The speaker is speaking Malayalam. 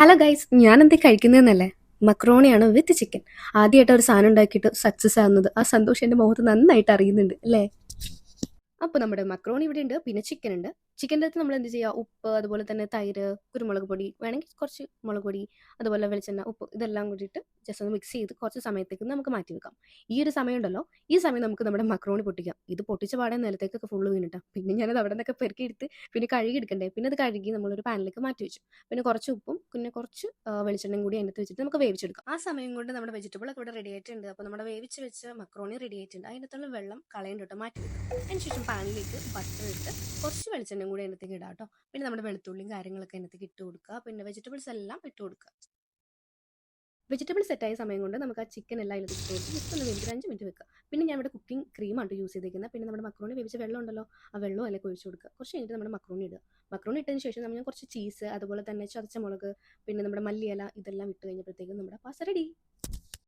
ഹലോ ഗൈസ്, ഞാനെന്ത് കഴിക്കുന്നതെന്നല്ലേ? മക്രോണിയാണ് വിത്ത് ചിക്കൻ. ആദ്യമായിട്ട് ഒരു സാധനം ഉണ്ടാക്കിയിട്ട് സക്സസ് ആവുന്നത് ആ സന്തോഷം എൻ്റെ മുഖത്ത് നന്നായിട്ട് അറിയുന്നുണ്ട് അല്ലേ? അപ്പോൾ നമ്മുടെ മക്രോണി ഇവിടെ ഉണ്ട്, പിന്നെ ചിക്കൻ ഉണ്ട്. ചിക്കൻ്റെ അകത്ത് നമ്മൾ എന്ത് ചെയ്യുക? ഉപ്പ്, അതുപോലെ തന്നെ തൈര്, കുരുമുളക് പൊടി, വേണമെങ്കിൽ കുറച്ച് മുളക് പൊടി, അതുപോലെ വെളിച്ചെണ്ണ, ഉപ്പ് ഇതെല്ലാം കൂടിയിട്ട് ജസ്റ്റ് ഒന്ന് മിക്സ് ചെയ്ത് കുറച്ച് സമയത്തേക്ക് നമുക്ക് മാറ്റി വെക്കാം. ഈ ഒരു സമയം ഉണ്ടല്ലോ, ഈ സമയം നമുക്ക് നമ്മുടെ മക്രോണി പൊട്ടിക്കാം. ഇത് പൊട്ടിച്ച പാടെ നിലത്തേക്കൊക്കെ ഫുള്ള് വീണിട്ടാ. പിന്നെ ഞാനത് അവിടെ നിന്നൊക്കെ പെറുക്കിയെടുത്ത് പിന്നെ കഴുകി എടുക്കണ്ടേ. പിന്നെ അത് കഴുകി നമ്മളൊരു പാനിലേക്ക് മാറ്റി വെച്ചു. പിന്നെ കുറച്ച് ഉപ്പും പിന്നെ കുറച്ച് വെളിച്ചെണ്ണയും കൂടി അതിനകത്ത് വെച്ചിട്ട് നമുക്ക് വേവിച്ചെടുക്കാം. ആ സമയം കൊണ്ട് നമ്മുടെ വെജിറ്റബിൾ ഒക്കെ ഇവിടെ റെഡി ആയിട്ടുണ്ട്. അപ്പോൾ നമ്മുടെ വേവിച്ച് വെച്ച മക്രോണി റെഡി ആയിട്ടുണ്ട്. അതിനകത്തുള്ള വെള്ളം കളയേണ്ടിട്ട് മാറ്റി വെക്കാം. അതിനുശേഷം പാനിലേക്ക് ബട്ടർ ഇട്ട് കുറച്ച് വെളിച്ചെണ്ണയും കൂടി അതിനകത്തേക്ക് ഇടാം കേട്ടോ. പിന്നെ നമ്മുടെ വെളുത്തുള്ളിയും കാര്യങ്ങളൊക്കെ അതിനകത്തേക്ക് ഇട്ട് കൊടുക്കുക. പിന്നെ വെജിറ്റബിൾസ് എല്ലാം ഇട്ട് കൊടുക്കുക. വെജിറ്റബിൾ സെറ്റായ സമയം കൊണ്ട് നമുക്ക് ആ ചിക്കൻ എല്ലാം അതിലേക്ക് ഇട്ട് കൊടുത്ത് ജസ്റ്റ് ഒന്ന് വെന്ത് 5 മിനിറ്റ് വെക്കുക. പിന്നെ ഞാൻ ഇവിടെ കുക്കിംഗ് ക്രീമാണ് യൂസ് ചെയ്തിരിക്കുന്നത്. പിന്നെ നമ്മുടെ മക്രോണി വേവിച്ച വെള്ളം ഉണ്ടല്ലോ, ആ വെള്ളം അതിലേക്ക് ഒഴിച്ച് കൊടുക്കുക. കുറച്ച് കഴിഞ്ഞിട്ട് നമ്മുടെ മക്രോണി ഇടുക. മക്രോണി ഇട്ടതിന് ശേഷം നമ്മൾ കുറച്ച് ചീസ്, അതുപോലെ തന്നെ ചതച്ച മുളക്, പിന്നെ നമ്മുടെ മല്ലിയില ഇതെല്ലാം ഇട്ട് കഴിഞ്ഞപ്പോഴത്തേക്കും നമ്മുടെ പാസ്ത റെഡി.